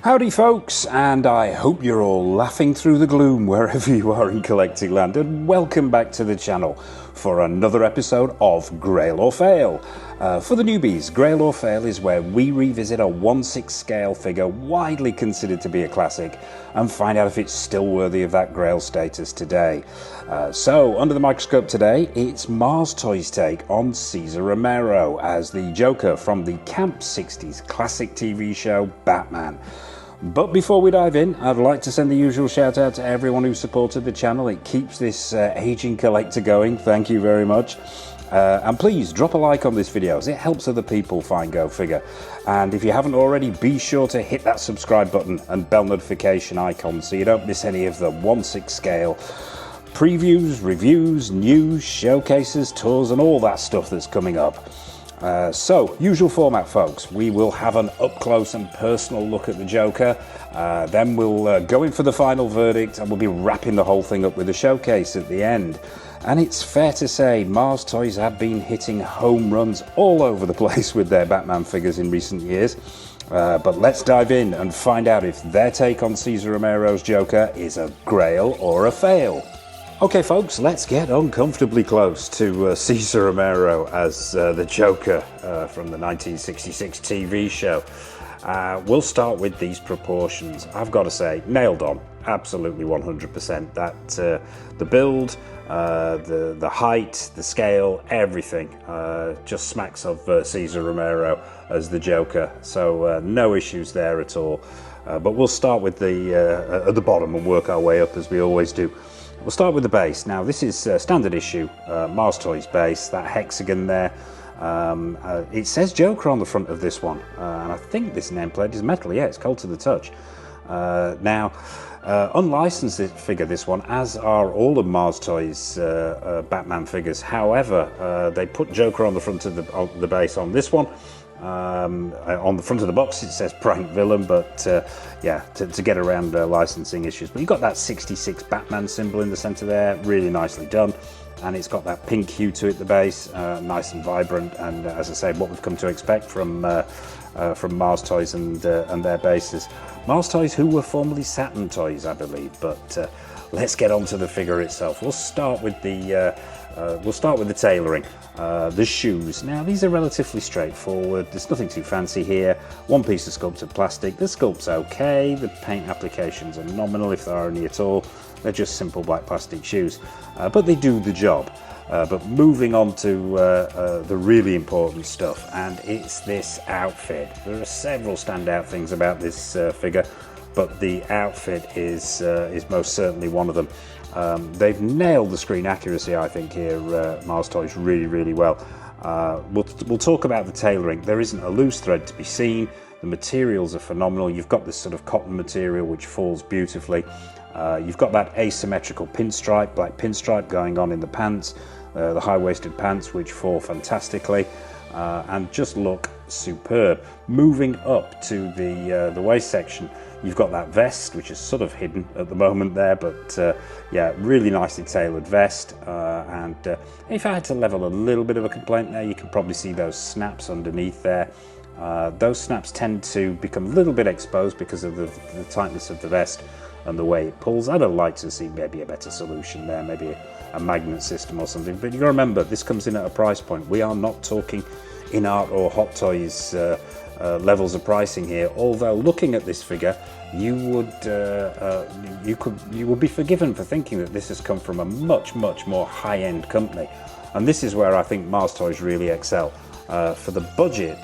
Howdy folks, and I hope you're all laughing through the gloom wherever you are in collecting land, and welcome back to the channel for another episode of Grail or Fail. For the newbies, Grail or Fail is where we revisit a 1/6 scale figure widely considered to be a classic and find out if it's still worthy of that Grail status today. So under the microscope today, it's Mars Toys' take on Cesar Romero as the Joker from the Camp 60s classic TV show Batman. But before we dive in, I'd like to send the usual shout out to everyone who supported the channel. It keeps this aging collector going. Thank you very much. And please drop a like on this video as it helps other people find Go Figure. And if you haven't already, be sure to hit that subscribe button and bell notification icon so you don't miss any of the 1/6 scale previews, reviews, news, showcases, tours and all that stuff that's coming up. So, usual format folks, we will have an up-close and personal look at the Joker, then we'll go in for the final verdict and we'll be wrapping the whole thing up with a showcase at the end. And it's fair to say Mars Toys have been hitting home runs all over the place with their Batman figures in recent years. But let's dive in and find out if their take on Cesar Romero's Joker is a Grail or a Fail. Okay folks, let's get uncomfortably close to Cesar Romero as the Joker from the 1966 TV show. We'll start with these proportions. I've got to say, nailed on, absolutely 100%. That the build, the height, the scale, everything just smacks of Cesar Romero as the Joker. So no issues there at all. But we'll start with at the bottom and work our way up as we always do. We'll start with the base. Now this is standard issue Mars Toys base, that hexagon there. It says Joker on the front of this one, and I think this nameplate is metal. Yeah, it's cold to the touch. Now, unlicensed figure this one, as are all of Mars Toys Batman figures. However, they put Joker on the front of the base on this one. On the front of the box it says prank villain, but yeah, to get around licensing issues. But you've got that 66 Batman symbol in the center there, really nicely done, and it's got that pink hue to it, the base, nice and vibrant, and as I say, what we've come to expect from Mars Toys and their bases. Mars Toys, who were formerly Saturn Toys, I believe. But let's get on to the figure itself. We'll start with the tailoring. The shoes. Now these are relatively straightforward. There's nothing too fancy here. One piece of sculpted plastic. The sculpt's okay. The paint applications are nominal if there are any at all. They're just simple black plastic shoes, but they do the job. But moving on to the really important stuff, and it's this outfit. There are several standout things about this figure, but the outfit is most certainly one of them. They've nailed the screen accuracy, I think, here, Mars Toys, really, really well. We'll talk about the tailoring. There isn't a loose thread to be seen. The materials are phenomenal. You've got this sort of cotton material which falls beautifully. You've got that asymmetrical pinstripe, black pinstripe going on in the pants, the high-waisted pants, which fall fantastically and just look superb. Moving up to the waist section, you've got that vest, which is sort of hidden at the moment there, but yeah, really nicely tailored vest. And if I had to level a little bit of a complaint there, you can probably see those snaps underneath there. Those snaps tend to become a little bit exposed because of the tightness of the vest and the way it pulls. I'd have liked to see maybe a better solution there, maybe a magnet system or something. But you got to remember, this comes in at a price point. We are not talking in art or Hot Toys levels of pricing here. Although looking at this figure, you would be forgiven for thinking that this has come from a much more high-end company, and this is where I think Mars Toys really excel. For the budget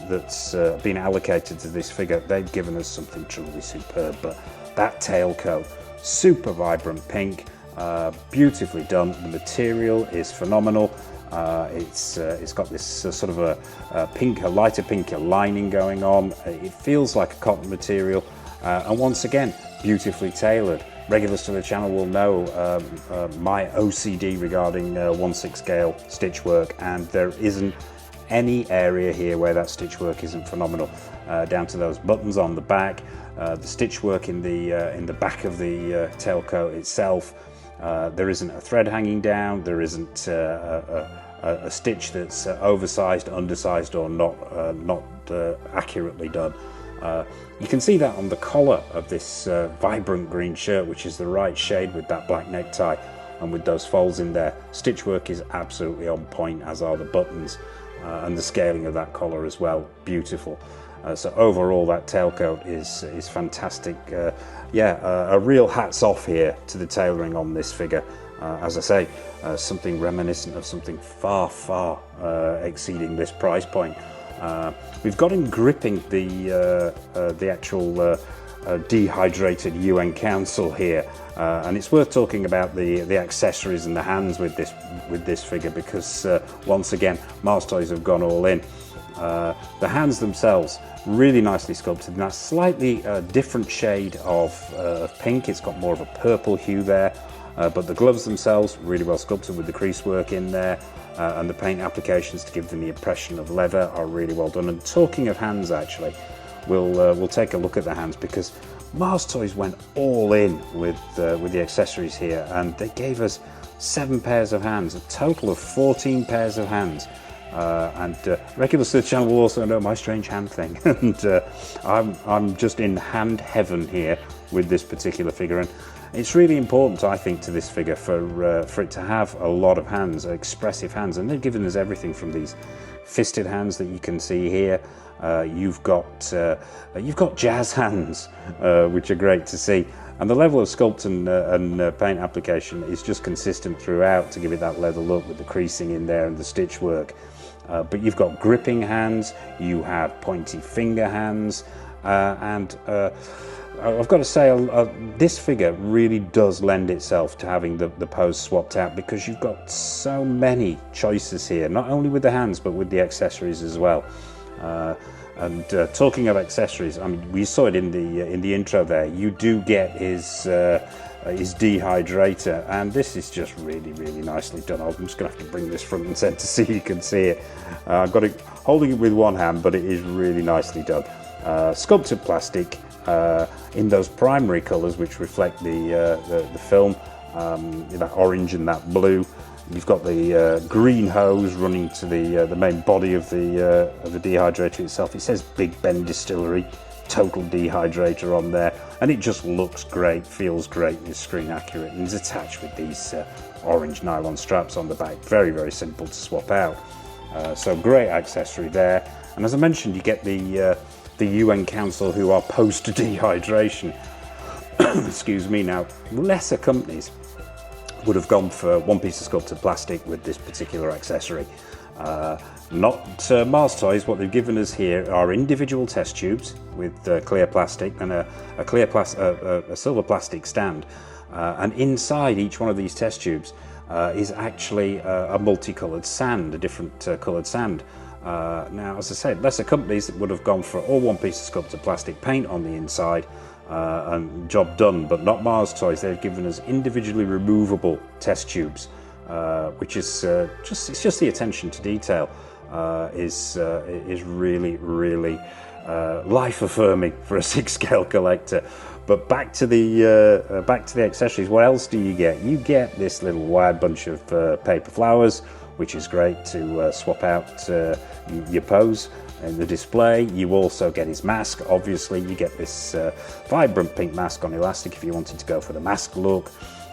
that's been allocated to this figure, they've given us something truly superb. But that tailcoat, super vibrant pink, beautifully done. The material is phenomenal. It's got this sort of a lighter pink lining going on. It feels like a cotton material, and once again, beautifully tailored. Regulars to the channel will know my OCD regarding 1/6 scale stitch work, and there isn't any area here where that stitch work isn't phenomenal. Down to those buttons on the back, the stitch work in the back of the tailcoat itself. There isn't a thread hanging down. There isn't a stitch that's oversized, undersized, or not accurately done. You can see that on the collar of this vibrant green shirt, which is the right shade with that black necktie and with those folds in there. Stitch work is absolutely on point, as are the buttons, and the scaling of that collar as well, beautiful. So overall, that tailcoat is fantastic. A real hats off here to the tailoring on this figure. As I say, something reminiscent of something far exceeding this price point. We've got him gripping the actual dehydrated UN Council here, and it's worth talking about the accessories and the hands with this figure, because once again, Mars Toys have gone all in. The hands themselves really nicely sculpted in that slightly different shade of pink. It's got more of a purple hue there, but the gloves themselves really well sculpted with the crease work in there, and the paint applications to give them the impression of leather are really well done. And talking of hands, actually, we'll take a look at the hands, because Mars Toys went all in with the accessories here, and they gave us 7 pairs of hands, a total of 14 pairs of hands. And regulars to the channel will also know my strange hand thing, and I'm just in hand heaven here with this particular figure. And it's really important, I think, to this figure for it to have a lot of hands, expressive hands, and they've given us everything from these fisted hands that you can see here. You've got jazz hands, which are great to see. And the level of sculpt and paint application is just consistent throughout to give it that leather look with the creasing in there and the stitch work. But you've got gripping hands, you have pointy finger hands, and I've got to say, this figure really does lend itself to having the pose swapped out, because you've got so many choices here, not only with the hands but with the accessories as well. And talking of accessories, I mean, we saw it in the intro there. You do get his dehydrator, and this is just really nicely done. I'm just going to have to bring this front and center so you can see it. I've got it holding it with one hand, but it is really nicely done. Sculpted plastic in those primary colors which reflect the film, that orange and that blue. You've got the green hose running to the main body of the dehydrator itself. It says Big Ben Distillery Total Dehydrator on there, and it just looks great, feels great, and is screen accurate, and is attached with these orange nylon straps on the back. Very simple to swap out. So great accessory there. And as I mentioned, you get the UN Council, who are post dehydration. Excuse me. Now, lesser companies would have gone for one piece of sculpted plastic with this particular accessory. Not Mars Toys. What they've given us here are individual test tubes with clear plastic and a silver plastic stand, and inside each one of these test tubes is actually a multicolored sand, a different colored sand. Now, as I said, lesser companies would have gone for all one piece of sculpted plastic paint on the inside, and job done, but not Mars Toys. They've given us individually removable test tubes, which is just the attention to detail is really life affirming for a 6-scale collector. But back to the accessories. What else do you get? You get this little wide bunch of paper flowers, which is great to swap out your pose in the display. You also get his mask. Obviously, you get this vibrant pink mask on elastic if you wanted to go for the mask look.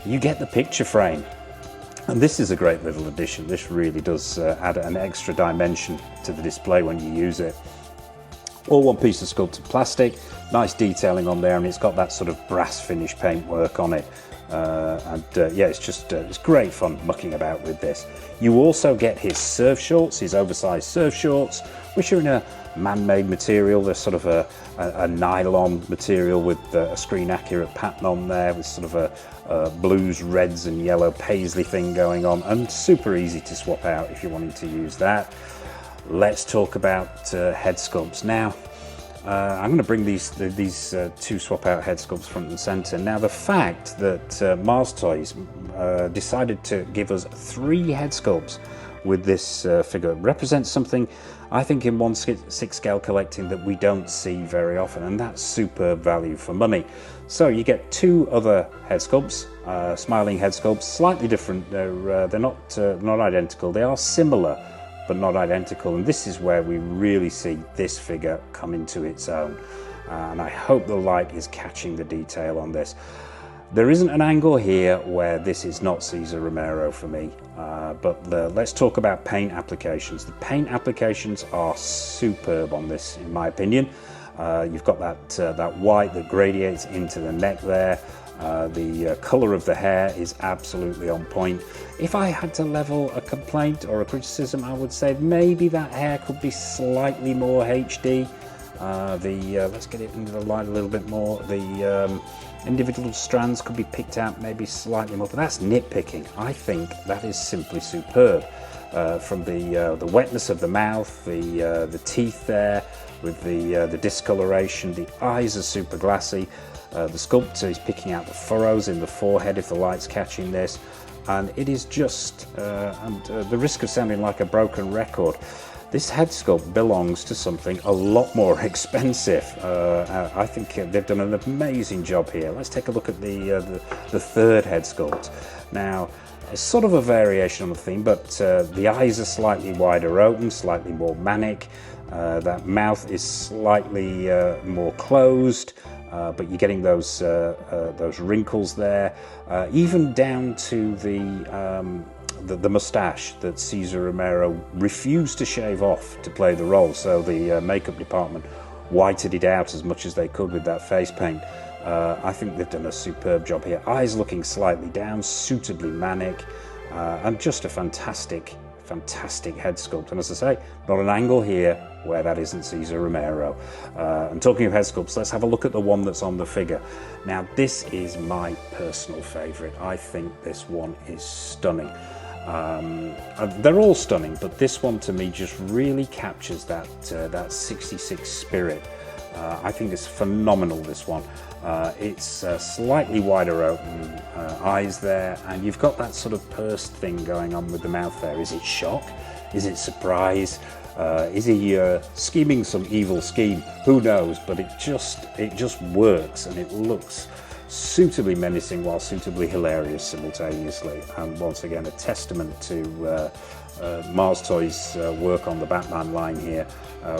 You get the picture frame, and this is a great little addition. This really does add an extra dimension to the display when you use it. All one piece of sculpted plastic, nice detailing on there, and it's got that sort of brass finish paintwork on it. Yeah, it's great fun mucking about with this. You also get his surf shorts, his oversized surf shorts, which are in a man-made material. They're sort of a nylon material with a screen accurate pattern on there, with sort of a blues, reds and yellow paisley thing going on, and super easy to swap out if you're wanting to use that. Let's talk about head sculpts now. I'm going to bring these two swap out head sculpts front and center. Now, the fact that Mars Toys decided to give us 3 head sculpts with this figure represents something, I think, in 1/6 scale collecting that we don't see very often, and that's superb value for money. So you get 2 other head sculpts, smiling head sculpts, slightly different. They're not identical. They are similar, but not identical, and this is where we really see this figure come into its own. and I hope the light is catching the detail on this. There isn't an angle here where this is not Cesar Romero for me, but let's talk about paint applications. The paint applications are superb on this, in my opinion. You've got that white that gradiates into the neck there. The colour of the hair is absolutely on point. If I had to level a complaint or a criticism, I would say maybe that hair could be slightly more HD. Let's get it into the light a little bit more. The individual strands could be picked out maybe slightly more, but that's nitpicking. I think that is simply superb. From the wetness of the mouth, the teeth there, with the discoloration, the eyes are super glassy. The sculptor is picking out the furrows in the forehead if the light's catching this, and it is just, the risk of sounding like a broken record, this head sculpt belongs to something a lot more expensive. I think they've done an amazing job here. Let's take a look at the third head sculpt. Now, it's sort of a variation on the theme, but the eyes are slightly wider open, slightly more manic. That mouth is slightly more closed, but you're getting those wrinkles there, even down to the mustache that Cesar Romero refused to shave off to play the role. So the makeup department whited it out as much as they could with that face paint. I think they've done a superb job here. Eyes looking slightly down, suitably manic, and just a fantastic head sculpt. And as I say, not an angle here where that isn't Cesar Romero. And talking of head sculpts, let's have a look at the one that's on the figure. Now, this is my personal favorite. I think this one is stunning. They're all stunning, but this one to me just really captures that 66 spirit. I think it's phenomenal, this one. It's slightly wider open eyes there, and you've got that sort of pursed thing going on with the mouth there. Is it shock? Is it surprise? Is he scheming some evil scheme? Who knows? But it just works, and it looks suitably menacing while suitably hilarious simultaneously. And once again, a testament to Mars Toys' work on the Batman line here,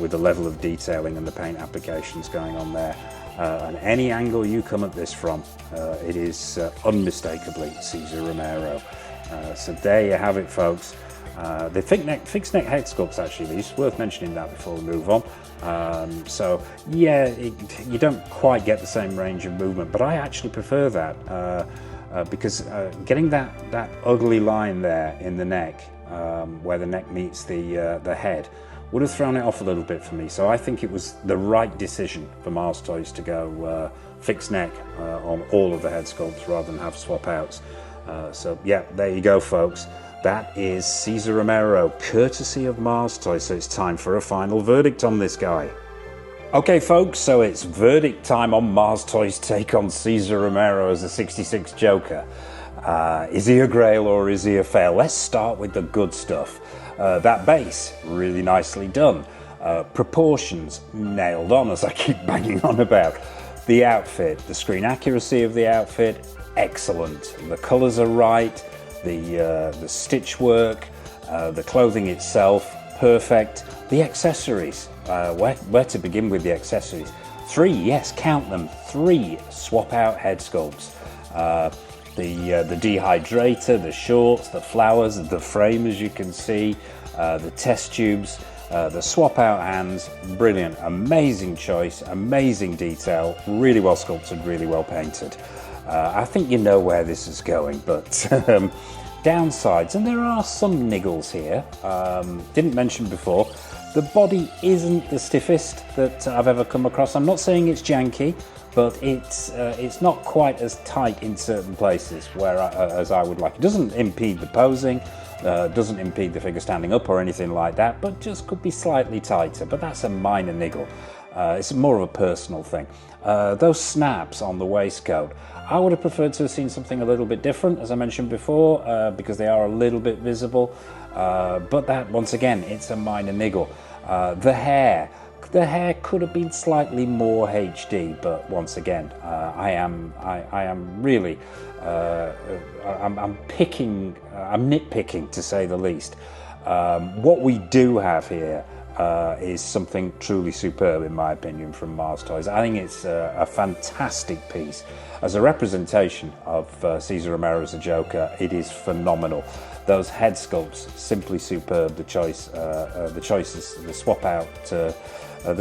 with the level of detailing and the paint applications going on there. And any angle you come at this from, it is unmistakably Cesar Romero. So there you have it, folks. The fixed neck head sculpts, actually, it's worth mentioning that before we move on. So yeah, you don't quite get the same range of movement, but I actually prefer that because getting that ugly line there in the neck, where the neck meets the head, would have thrown it off a little bit for me. So I think it was the right decision for Mars Toys to go fixed neck on all of the head sculpts rather than have swap outs. So yeah, there you go, folks. That is Cesar Romero, courtesy of Mars Toys. So it's time for a final verdict on this guy. Okay, folks, so it's verdict time on Mars Toys' take on Cesar Romero as a 66 Joker. Is he a Grail or is he a fail? Let's start with the good stuff. That base, really nicely done. Proportions, nailed on, as I keep banging on about. The outfit, the screen accuracy of the outfit, excellent. The colours are right. The stitch work, the clothing itself, perfect. The accessories, where to begin with the accessories? 3, yes, count them, 3 swap out head sculpts. The dehydrator, the shorts, the flowers, the frame, as you can see, the test tubes, the swap out hands, brilliant, amazing choice, amazing detail, really well sculpted, really well painted. I think you know where this is going, but downsides, and there are some niggles here, didn't mention before, the body isn't the stiffest that I've ever come across. I'm not saying it's janky, but it's not quite as tight in certain places where as I would like. It doesn't impede the posing, doesn't impede the figure standing up or anything like that, but just could be slightly tighter, but that's a minor niggle. It's more of a personal thing. Those snaps on the waistcoat, I would have preferred to have seen something a little bit different, as I mentioned before, because they are a little bit visible, but that, once again, it's a minor niggle. The hair could have been slightly more HD, but once again, I am really, I'm nitpicking to say the least. What we do have here is something truly superb, in my opinion, from Mars Toys. I think it's a fantastic piece. As a representation of Cesar Romero as a Joker, it is phenomenal. Those head sculpts, simply superb. The choices, the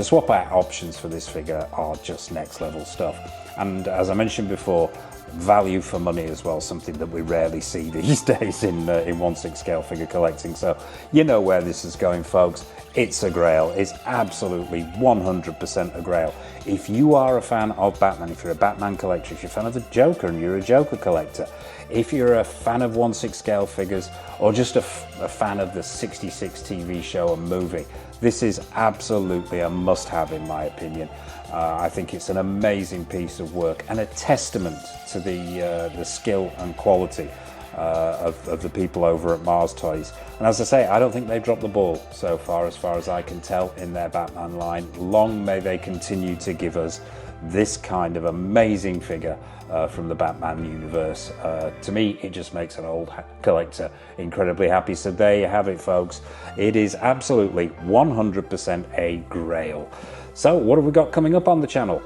swap out options for this figure are just next level stuff. And as I mentioned before, value for money as well, something that we rarely see these days in 1/6 scale figure collecting. So you know where this is going, folks. It's a Grail. It's absolutely 100% a Grail. If you are a fan of Batman, if you're a Batman collector, if you're a fan of the Joker and you're a Joker collector, if you're a fan of 1/6 scale figures, or just a fan of the 66 TV show and movie, this is absolutely a must-have, in my opinion. I think it's an amazing piece of work and a testament to the skill and quality of the people over at Mars Toys. And as I say, I don't think they've dropped the ball so far as I can tell, in their Batman line. Long may they continue to give us this kind of amazing figure from the Batman universe. To me, it just makes an old collector incredibly happy. So there you have it, folks. It is absolutely 100% a Grail. So what have we got coming up on the channel?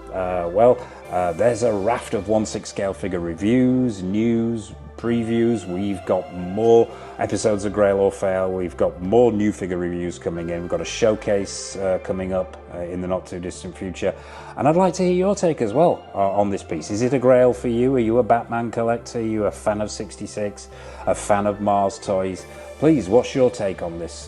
There's a raft of 1/6 scale figure reviews, news, previews. We've got more episodes of Grail or Fail. We've got more new figure reviews coming in. We've got a showcase coming up in the not too distant future. And I'd like to hear your take as well on this piece. Is it a Grail for you? Are you a Batman collector? Are you a fan of 66? A fan of Mars Toys? Please, what's your take on this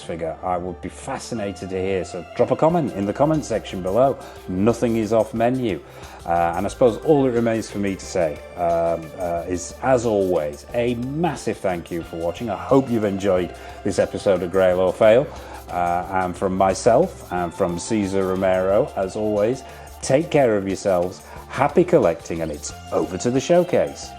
figure? I would be fascinated to hear, so drop a comment in the comment section below. Nothing is off menu. And I suppose all it remains for me to say is, as always, a massive thank you for watching. I hope you've enjoyed this episode of Grail or Fail. And from myself and from Cesar Romero, as always, take care of yourselves, happy collecting, and it's over to the showcase.